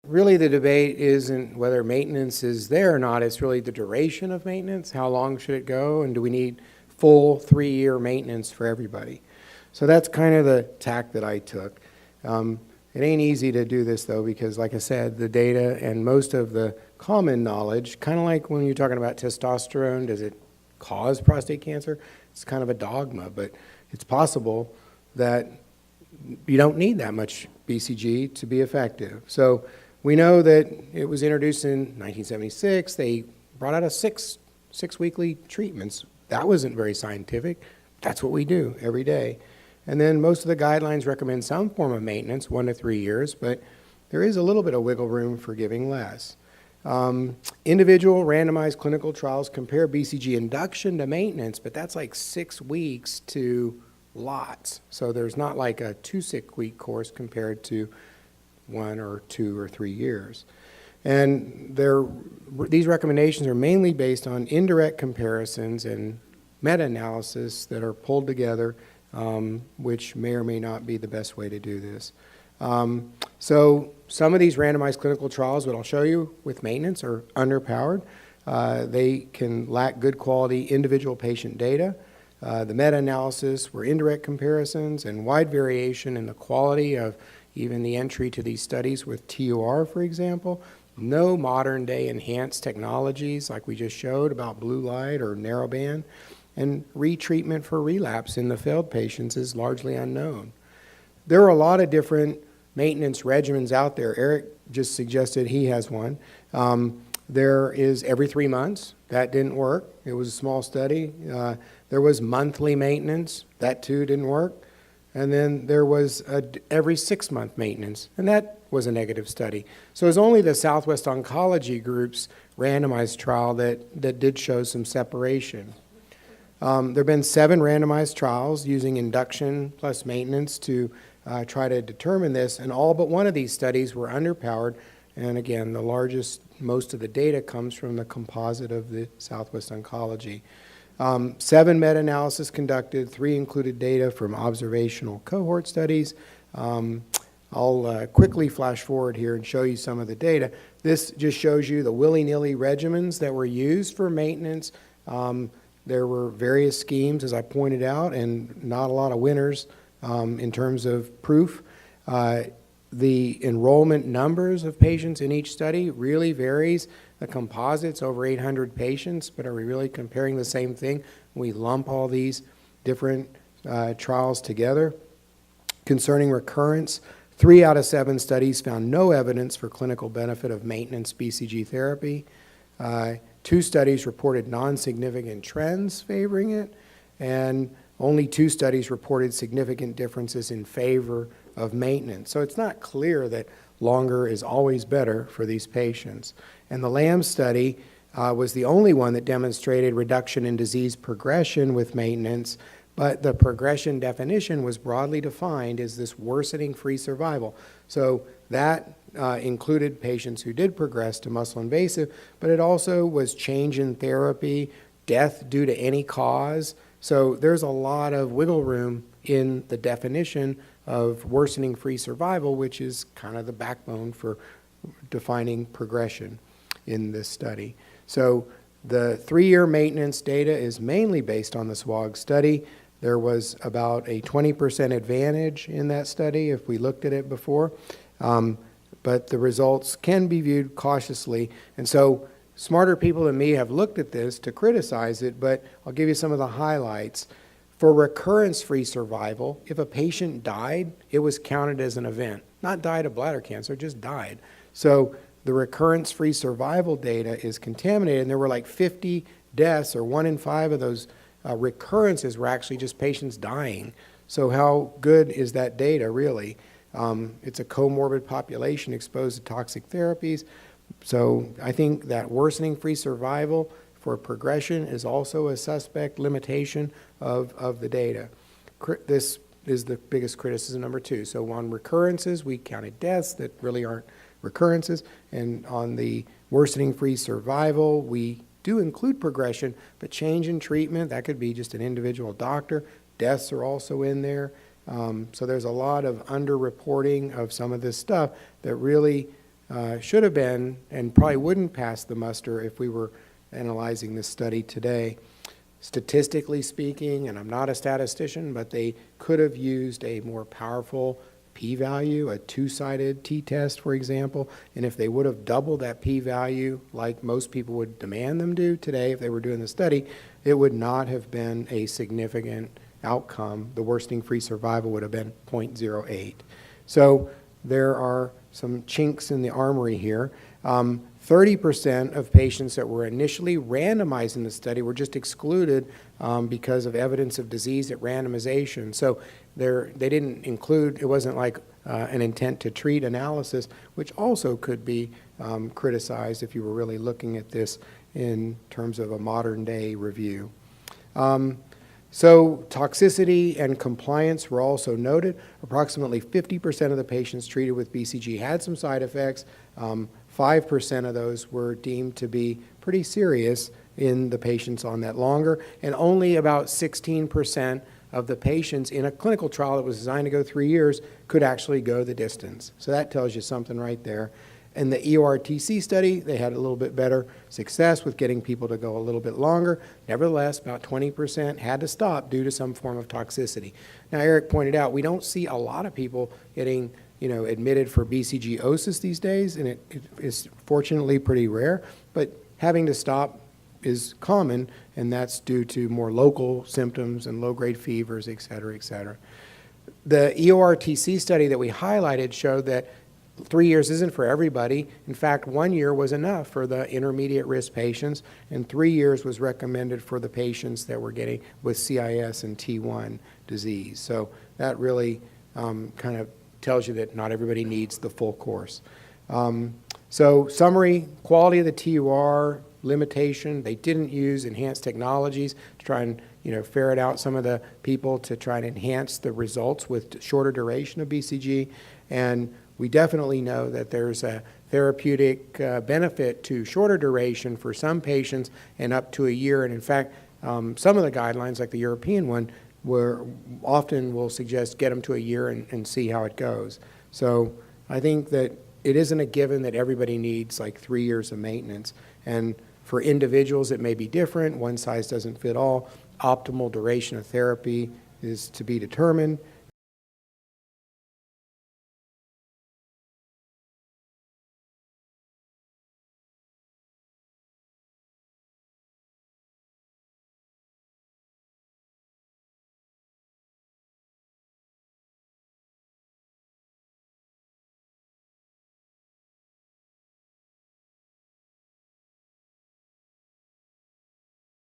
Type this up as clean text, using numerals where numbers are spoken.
Really the debate isn't whether maintenance is there or not, it's really the duration of maintenance. How long should it go, and do we need full 3-year maintenance for everybody? So that's kind of the tack that I took. It ain't easy to do this though, because like I said, the data and most of the common knowledge, kind of like when you're talking about testosterone, does it cause prostate cancer? It's kind of a dogma, but it's possible that you don't need that much BCG to be effective. So we know that it was introduced in 1976. They brought out a six weekly treatments. That wasn't very scientific. That's what we do every day. And then most of the guidelines recommend some form of maintenance, 1 to 3 years, but there is a little bit of wiggle room for giving less. Individual randomized clinical trials compare BCG induction to maintenance, but that's like 6 weeks to lots. So there's not like a 2 6-week course compared to 1 or 2 or 3 years. And these recommendations are mainly based on indirect comparisons and meta-analysis that are pulled together, which may or may not be the best way to do this. So some of these randomized clinical trials, what I'll show you with maintenance, are underpowered. They can lack good quality individual patient data. The meta-analysis were indirect comparisons and wide variation in the quality of even the entry to these studies with TUR, for example. No modern day enhanced technologies like we just showed about blue light or narrowband. And retreatment for relapse in the failed patients is largely unknown. There are a lot of different maintenance regimens out there. Erik just suggested he has one. There is every 3 months. That didn't work. It was a small study. There was monthly maintenance. That too didn't work. And then there was every 6-month maintenance, and that was a negative study. So it was only the Southwest Oncology Group's randomized trial that did show some separation. There have been 7 randomized trials using induction plus maintenance to try to determine this, and all but one of these studies were underpowered. And again, most of the data comes from the composite of the Southwest Oncology. 7 meta-analysis conducted, 3 included data from observational cohort studies. I'll quickly flash forward here and show you some of the data. This just shows you the willy-nilly regimens that were used for maintenance. There were various schemes, as I pointed out, and not a lot of winners in terms of proof. The enrollment numbers of patients in each study really varies. The composite's over 800 patients, but are we really comparing the same thing? We lump all these different trials together. Concerning recurrence, 3 out of 7 studies found no evidence for clinical benefit of maintenance BCG therapy. 2 studies reported non-significant trends favoring it, and only 2 studies reported significant differences in favor of maintenance. So it's not clear that longer is always better for these patients. And the LAM study was the only one that demonstrated reduction in disease progression with maintenance, but the progression definition was broadly defined as this worsening free survival. So that included patients who did progress to muscle invasive, but it also was change in therapy, death due to any cause. So there's a lot of wiggle room in the definition of worsening free survival, which is kind of the backbone for defining progression in this study. So the 3-year maintenance data is mainly based on the SWOG study. There was about a 20% advantage in that study if we looked at it before, but the results can be viewed cautiously. And so smarter people than me have looked at this to criticize it, but I'll give you some of the highlights. For recurrence-free survival, if a patient died, it was counted as an event. Not died of bladder cancer, just died. So the recurrence-free survival data is contaminated, and there were like 50 deaths, or 1 in 5 of those recurrences were actually just patients dying. So how good is that data, really? It's a comorbid population exposed to toxic therapies. So I think that worsening free survival for progression is also a suspect limitation of the data. This is the biggest criticism, number 2. So on recurrences, we counted deaths that really aren't recurrences, and on the worsening free survival, we do include progression, but change in treatment, that could be just an individual doctor. Deaths are also in there. So there's a lot of underreporting of some of this stuff that really should have been and probably wouldn't pass the muster if we were analyzing this study today. Statistically speaking, and I'm not a statistician, but they could have used a more powerful p-value, a two-sided t-test, for example, and if they would have doubled that p-value like most people would demand them do today if they were doing the study, it would not have been a significant outcome. The worsening-free survival would have been 0.08. So there are some chinks in the armory here. 30% of patients that were initially randomized in the study were just excluded because of evidence of disease at randomization. So they didn't include, it wasn't like an intent to treat analysis, which also could be criticized if you were really looking at this in terms of a modern day review. So toxicity and compliance were also noted. Approximately 50% of the patients treated with BCG had some side effects. 5% of those were deemed to be pretty serious in the patients on that longer, and only about 16% of the patients in a clinical trial that was designed to go 3 years could actually go the distance. So that tells you something right there. In the EORTC study, they had a little bit better success with getting people to go a little bit longer. Nevertheless, about 20% had to stop due to some form of toxicity. Now, Erik pointed out we don't see a lot of people getting admitted for BCG OSIS these days, and it is fortunately pretty rare, but having to stop is common, and that's due to more local symptoms and low-grade fevers, et cetera, et cetera. The EORTC study that we highlighted showed that 3 years isn't for everybody. In fact, 1 year was enough for the intermediate risk patients, and 3 years was recommended for the patients that were getting with CIS and T1 disease. So that really kind of tells you that not everybody needs the full course. So summary, quality of the TUR, limitation, they didn't use enhanced technologies to try and ferret out some of the people to try and enhance the results with shorter duration of BCG, and we definitely know that there's a therapeutic benefit to shorter duration for some patients and up to a year, and in fact some of the guidelines like the European one often will suggest get them to a year and see how it goes. So I think that it isn't a given that everybody needs like 3 years of maintenance. And for individuals, it may be different. One size doesn't fit all. Optimal duration of therapy is to be determined.